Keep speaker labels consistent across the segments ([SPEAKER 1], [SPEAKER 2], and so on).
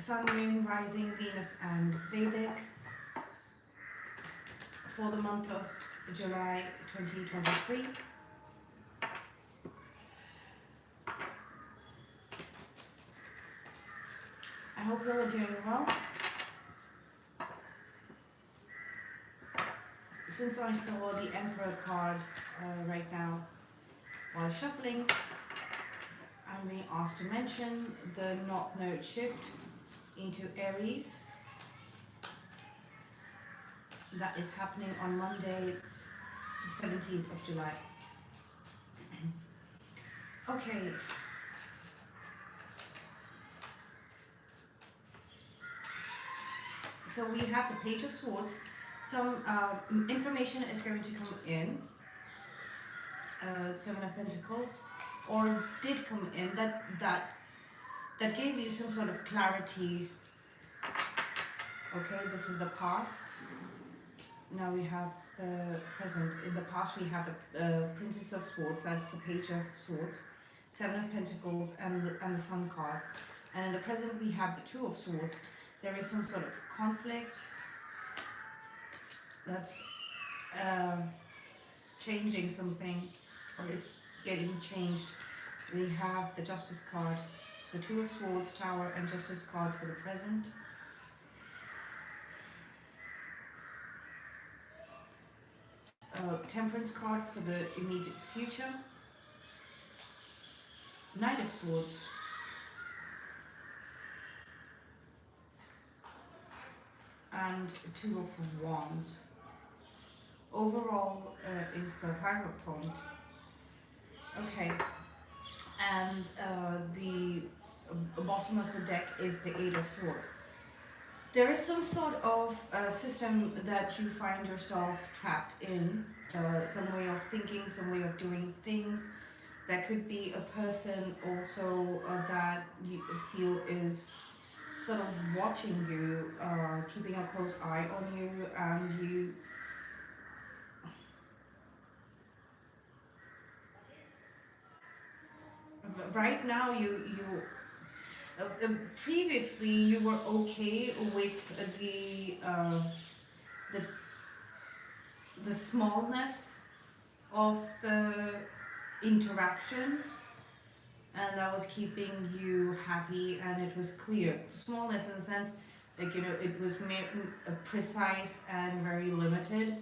[SPEAKER 1] Sun, Moon, Rising, Venus and Vedic for the month of July 2023. I hope you're all doing well. Since I saw the Emperor card right now while shuffling, I'm being asked to mention the North Node shift into Aries that is happening on Monday, the 17th of July. Okay. So we have the Page of Swords. Some information is going to come in. Seven of Pentacles, or did come in that gave you some sort of clarity. Okay, this is the past. Now we have the present. In the past we have the Princess of Swords, that's the Page of Swords, Seven of Pentacles and the Sun card. And in the present we have the Two of Swords. There is some sort of conflict that's changing something, or it's getting changed. We have the Justice card. So Two of Swords, Tower and Justice card for the present. Temperance card for the immediate future. Knight of Swords. And Two of Wands. Overall is the Hierophant. Okay. And the bottom of the deck is the Eight of Swords. There is some sort of system that you find yourself trapped in, some way of thinking, some way of doing things. That could be a person also that you feel is sort of watching you, keeping a close eye on you, and you right now previously you were okay with the smallness of the interactions, and that was keeping you happy, and it was clear. Smallness in the sense, like, you know, it was precise and very limited.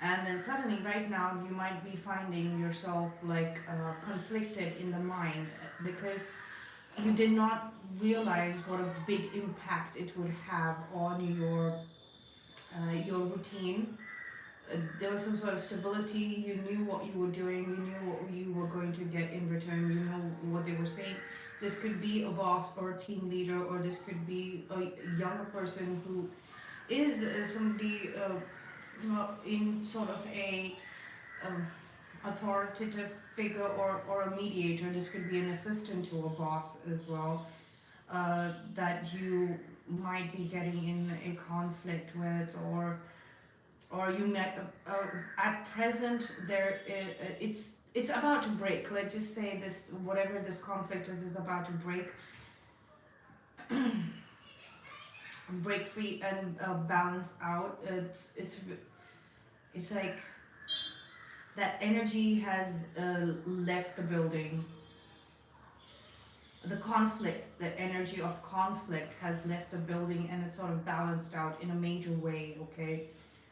[SPEAKER 1] And then suddenly right now you might be finding yourself like conflicted in the mind, because you did not realize what a big impact it would have on your routine. There was some sort of stability. You knew what you were doing. You knew what you were going to get in return. You know what they were saying. This could be a boss or a team leader, or this could be a younger person who is somebody in sort of a authoritative figure, or a mediator. This could be an assistant to a boss as well, that you might be getting in a conflict with, or you met at present there it's about to break. Let's just say this, whatever this conflict is about to break free and balance out. It's like that energy has left the building. The energy of conflict has left the building, and it's sort of balanced out in a major way. Okay,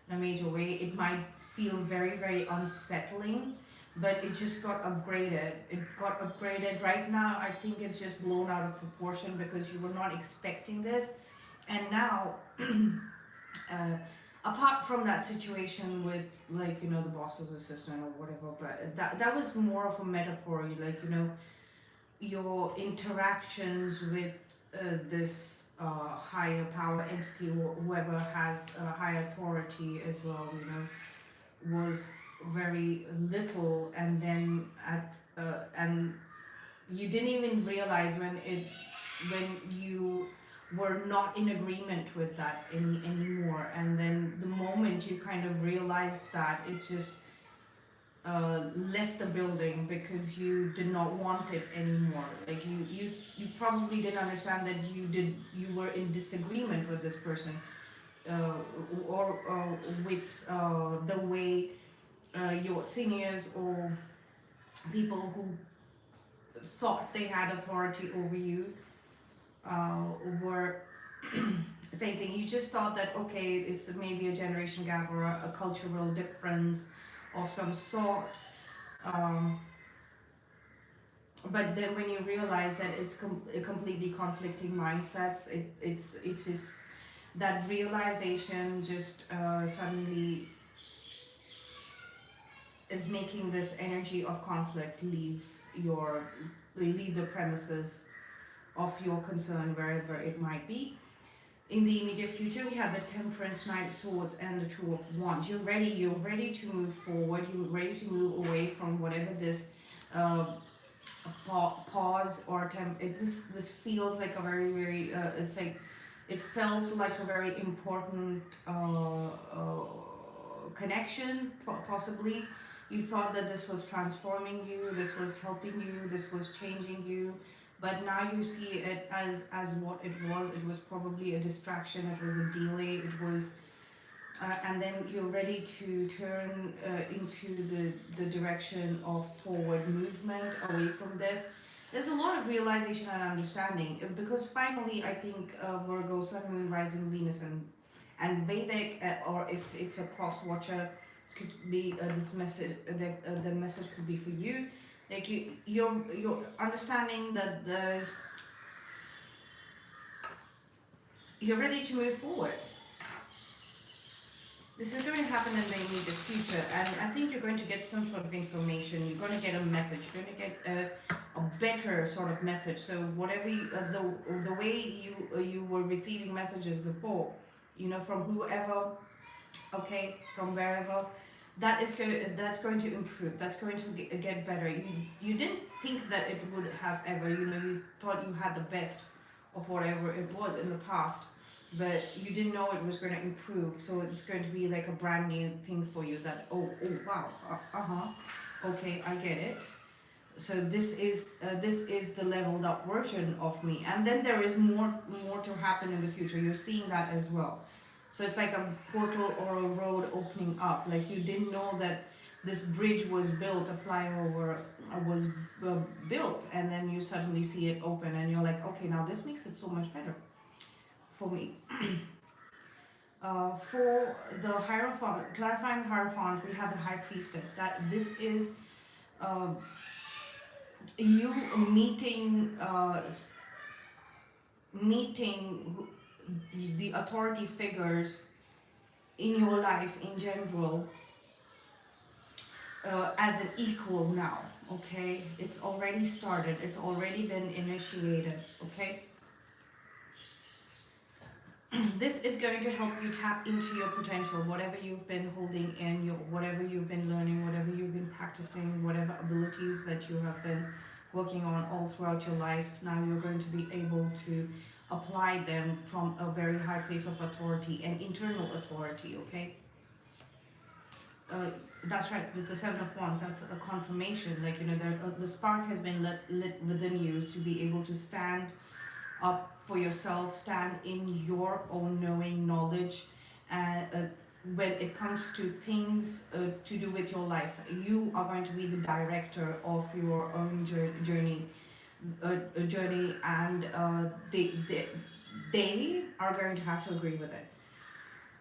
[SPEAKER 1] in a major way. It might feel very, very unsettling, but it just got upgraded. It got upgraded. Right now, I think it's just blown out of proportion because you were not expecting this. And now, apart from that situation with, like, you know, the boss's assistant or whatever, but that was more of a metaphor. Like, you know, your interactions with this higher power entity, or whoever has a high authority as well, you know, was very little, and then and you didn't even realize when you were not in agreement with that anymore, and then the moment you kind of realize that, it's just left the building because you did not want it anymore. Like you probably didn't understand that you were in disagreement with this person, uh, or with the way your seniors or people who thought they had authority over you uh, were same thing. You just thought that okay, it's maybe a generation gap or a cultural difference of some sort. Um, but then when you realize that it's completely conflicting mindsets, it is that realization just suddenly is making this energy of conflict leave the premises of your concern wherever it might be. In the immediate future, we have the Temperance, Knight of Swords, and the Two of Wands. You're ready to move forward. You're ready to move away from whatever this uh, pause or this feels like a very it's like it felt like a very important connection, possibly. You thought that this was transforming you, this was helping you, this was changing you, but now you see it as what it was. It was probably a distraction, it was a delay, it was and then you're ready to turn into the direction of forward movement away from this. There's a lot of realization and understanding because finally I think Virgo, Sun, Moon, Rising, Venus, and Vedic, or if it's a cross watcher, this could be this message. The message could be for you. Like you're understanding that you're ready to move forward. This is going to happen in the immediate future, and I think you're going to get some sort of information. You're going to get a message. You're going to get a better sort of message. So whatever the way you were receiving messages before, from whoever, okay, from wherever, that's going to improve. That's going to get better. You didn't think that it would have ever. You thought you had the best of whatever it was in the past, but you didn't know it was going to improve. So it's going to be like a brand new thing for you. That oh wow, okay, I get it. So this is the leveled up version of me, and then there is more to happen in the future. You're seeing that as well. So it's like a portal or a road opening up. Like you didn't know that this bridge was built, a flyover was built, and then you suddenly see it open, and you're like, okay, now this makes it so much better for me. For the Hierophant, clarifying the Hierophant, we have the High Priestess. That this is uh, you meeting the authority figures in your life in general as an equal now. Okay, it's already started. It's already been initiated. Okay. This is going to help you tap into your potential, whatever you've been holding in, whatever you've been learning, whatever you've been practicing, whatever abilities that you have been working on all throughout your life. Now you're going to be able to apply them from a very high place of authority and internal authority, okay? That's right, with the Seven of Wands, that's a confirmation. Like, the spark has been lit within you to be able to stand up for yourself, stand in your own knowing, knowledge, and when it comes to things to do with your life, you are going to be the director of your own journey, and they are going to have to agree with it.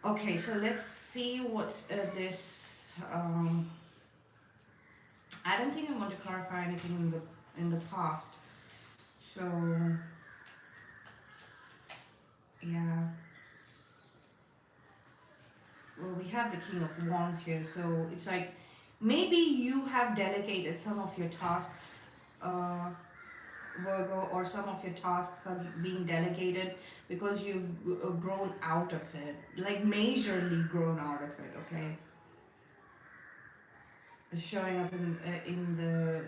[SPEAKER 1] Okay, so let's see what this. I don't think I want to clarify anything in the past, so. Yeah. Well, we have the King of Wands here, so it's like maybe you have delegated some of your tasks, Virgo, or some of your tasks are being delegated because you've grown out of it, like majorly grown out of it. Okay, it's showing up in the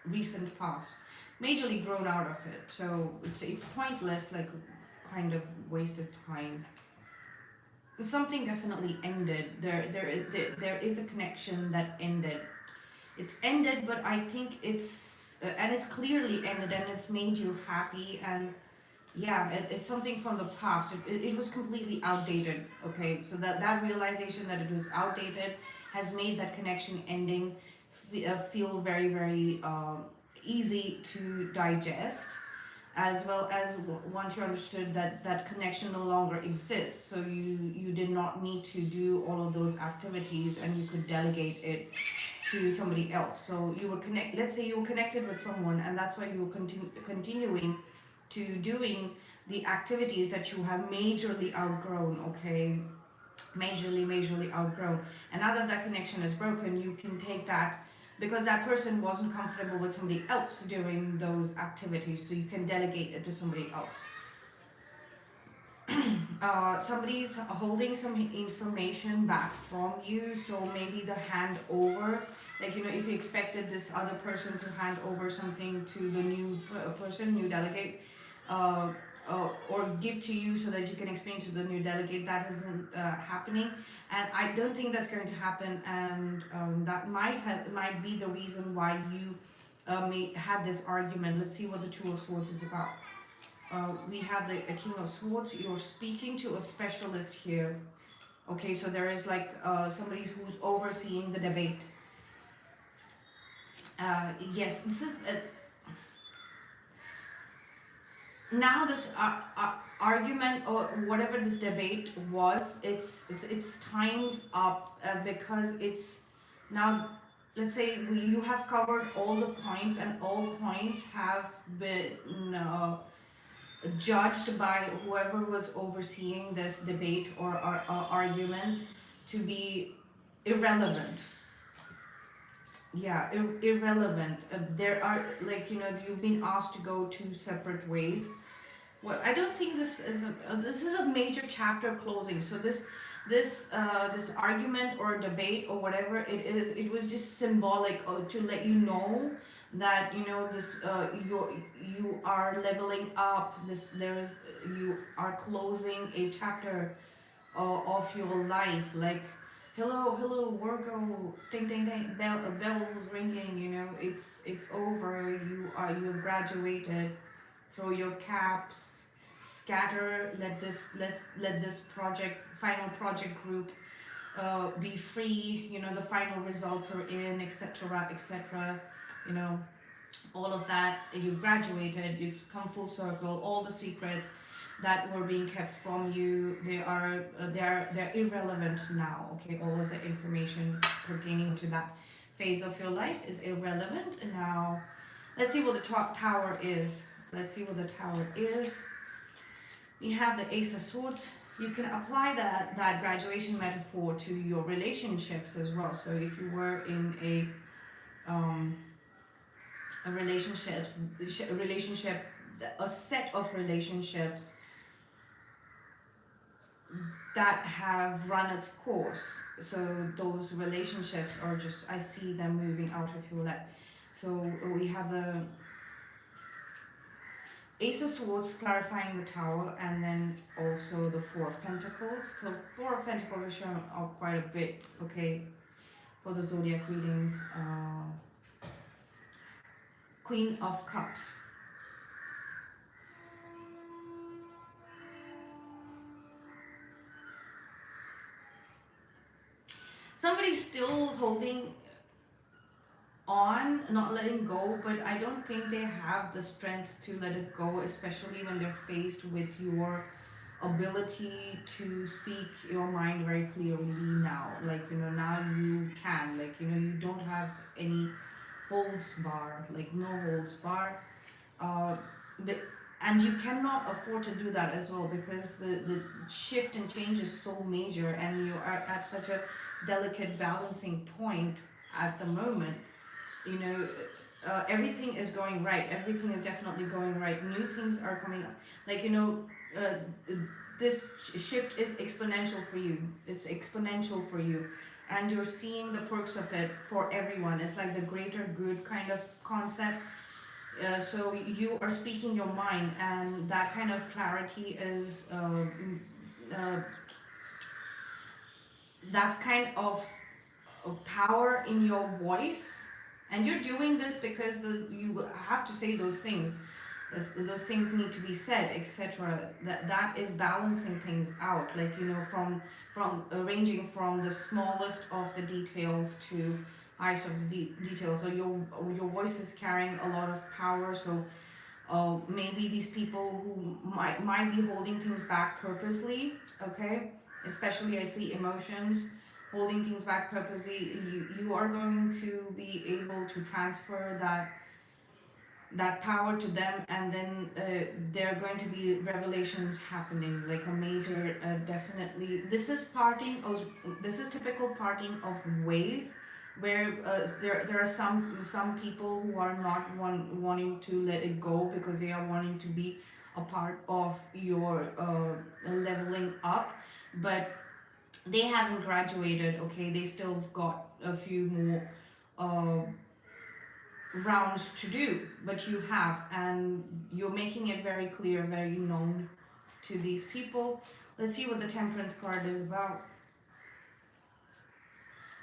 [SPEAKER 1] recent past, majorly grown out of it. So it's pointless, like kind of wasted time. something definitely ended. There is a connection that ended. It's ended, but I think and it's clearly ended, and it's made you happy. And yeah, it's something from the past. It was completely outdated. Okay, so that realization that it was outdated has made that connection ending feel very, very easy to digest, as well as once you understood that that connection no longer exists, so you did not need to do all of those activities, and you could delegate it to somebody else. So you were let's say you were connected with someone, and that's why you were continuing to doing the activities that you have majorly outgrown. Okay, majorly outgrown. And now that that connection is broken, you can take that, because that person wasn't comfortable with somebody else doing those activities, so you can delegate it to somebody else. Somebody's holding some information back from you, so maybe the handover, like, you know, if you expected this other person to hand over something to the new person, new delegate, uh, or give to you so that you can explain to the new delegate, that isn't happening, and I don't think that's going to happen. And that might be the reason why you may had this argument. Let's see what the Two of Swords is about. We have the King of Swords. You're speaking to a specialist here. Okay, so there is like somebody who's overseeing the debate. Yes, this is now this argument or whatever this debate was. It's time's up, because it's now. Let's say you have covered all the points, and all points have been judged by whoever was overseeing this debate or argument to be irrelevant. Yeah, irrelevant. There are, like, you know, you've been asked to go two separate ways. Well, I don't think this is a major chapter closing. So this argument or debate or whatever it is, it was just symbolic, to let you know that, you know, this you are leveling up. This there is You are closing a chapter of your life. Like, hello, Virgo, ding ding ding, bells ringing. You know, it's over. You've graduated. Throw your caps, scatter. Let this final project group be free. You know, the final results are in, etc., etc. You know, all of that. You've graduated. You've come full circle. All the secrets that were being kept from you, they're irrelevant now. Okay, all of the information pertaining to that phase of your life is irrelevant. And now let's see what the top tower is. Let's see what the tower is. We have the Ace of Swords. You can apply that graduation metaphor to your relationships as well. So if you were in a relationship, a set of relationships that have run its course. So those relationships are just, I see them moving out of your life. So we have the Ace of Swords clarifying the Tower, and then also the Four of Pentacles. So Four of Pentacles is showing up quite a bit, okay, for the zodiac readings. Queen of Cups. Somebody's still holding on, not letting go, but I don't think they have the strength to let it go, especially when they're faced with your ability to speak your mind very clearly now. Like, you know, now you can, like, you know, you don't have any holds bar, like no holds bar. Uh, the, and you cannot afford to do that as well, because the shift and change is so major, and you are at such a delicate balancing point at the moment. You know, everything is going right. Everything is definitely going right. New things are coming up. Like, you know, this shift is exponential for you. It's exponential for you. And you're seeing the perks of it for everyone. It's like the greater good kind of concept. So you are speaking your mind, and that kind of clarity is that kind of power in your voice, and you're doing this because you have to say those things. Those things need to be said, etc. That is balancing things out, like, from arranging from the smallest of the details to highest of the details. So your voice is carrying a lot of power. So maybe these people who might be holding things back purposely, okay, especially I see emotions, holding things back purposely, you are going to be able to transfer that power to them, and then there are going to be revelations happening, like a major, definitely this is typical parting of ways, where there are some people who are not wanting to let it go because they are wanting to be a part of your leveling up, but they haven't graduated, okay, they still have got a few more uh, rounds to do, but you have, and you're making it very clear, very known to these people. Let's see what the Temperance card is about.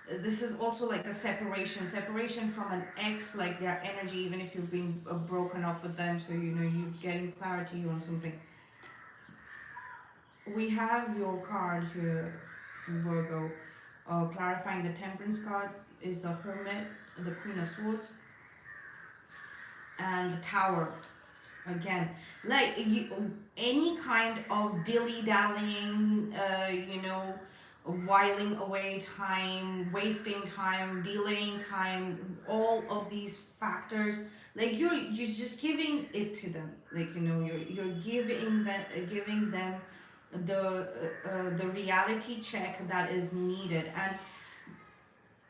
[SPEAKER 1] This is also like a separation from an ex, like their energy, even if you've been broken up with them. So you're getting clarity on something. We have your card here, Virgo. Clarifying the Temperance card is the Hermit, the Queen of Swords, and the Tower. Again, like any kind of dilly dallying, whiling away time, wasting time, delaying time, all of these factors, like you're just giving it to them, like you're giving them the reality check that is needed. And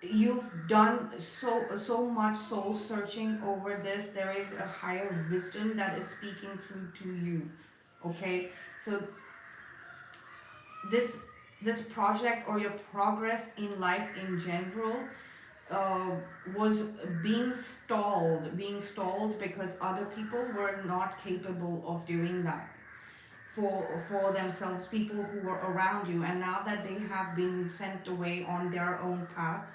[SPEAKER 1] you've done so much soul searching over this. There is a higher wisdom that is speaking through to you, okay? So this this project, or your progress in life in general, uh, was being stalled because other people were not capable of doing that for themselves, people who were around you, and now that they have been sent away on their own paths,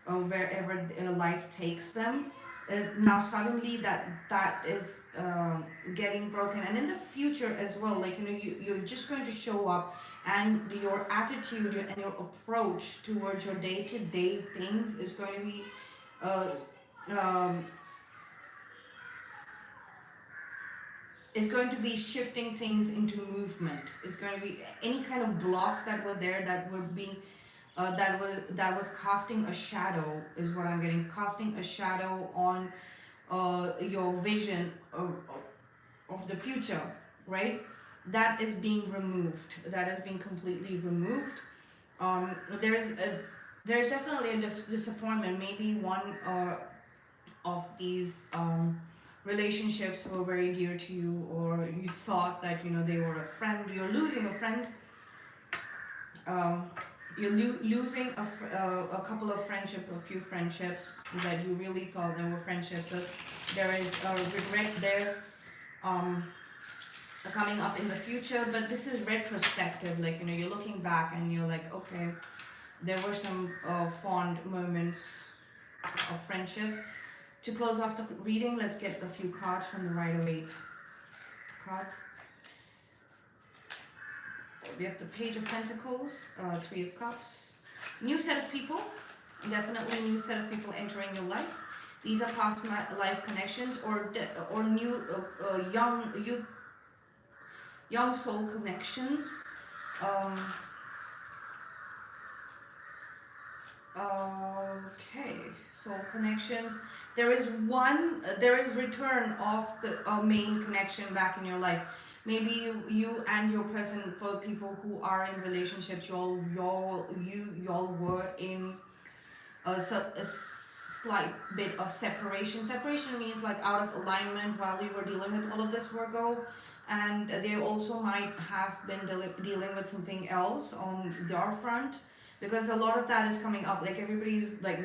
[SPEAKER 1] wherever life takes them. Now suddenly that is getting broken, and in the future as well. Like you're just going to show up, and your attitude and your approach towards your day-to-day things is going to be uh, um, is going to be shifting things into movement. It's going to be any kind of blocks that were there, that were being that was casting a shadow, is what I'm getting. Casting a shadow on your vision of the future, right? That is being removed. That is being completely removed. Um, there's a there's definitely a disappointment. Maybe one of these relationships were very dear to you, or you thought that they were a friend. You're losing a friend. Um, you're losing a couple of friendships, a few friendships that you really thought they were friendships. So there is a regret there, um, coming up in the future. But this is retrospective. Like you're looking back and you're like, okay, there were some fond moments of friendship. To close off the reading, let's get a few cards from the Rider-Waite cards. We have the Page of Pentacles, Three of Cups. New set of people, definitely new set of people entering your life. These are past life connections, or new young soul connections. Um, okay, soul connections. There is return of the main connection back in your life. Maybe you and your person, for people who are in relationships, y'all were in a slight bit of separation. Separation means like out of alignment while you were dealing with all of this, Virgo. And they also might have been dealing with something else on their front, because a lot of that is coming up. Like everybody's like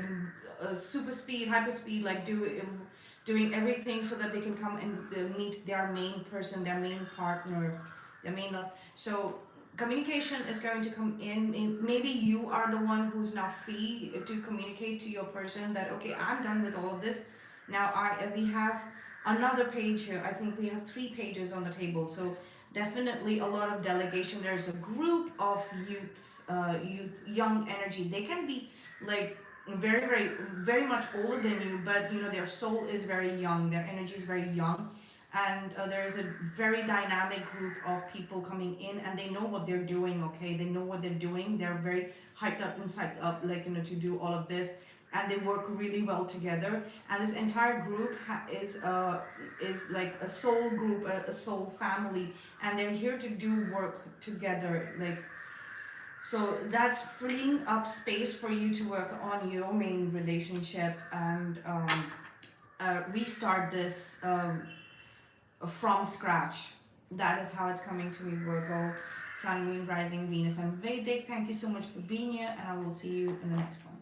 [SPEAKER 1] super speed, hyper speed, like doing everything so that they can come and meet their main person, their main partner, their main love. So communication is going to come in. Maybe you are the one who's now free to communicate to your person that, okay, I'm done with all of this. Now we have another page here. I think we have 3 pages on the table. So definitely a lot of delegation. There's a group of young energy. They can be like very much older than you, but you know their soul is very young. Their energy is very young, and there's a very dynamic group of people coming in, and they know what they're doing. Okay, they know what they're doing. They're very hyped up and psyched up, like, you know, to do all of this, and they work really well together. And this entire group is like a soul group, a soul family, and they're here to do work together, like. So that's freeing up space for you to work on your main relationship and restart this from scratch. That is how it's coming to me, Virgo. Sun, Moon, Rising, Venus, and Vedic. Thank you so much for being here, and I will see you in the next one.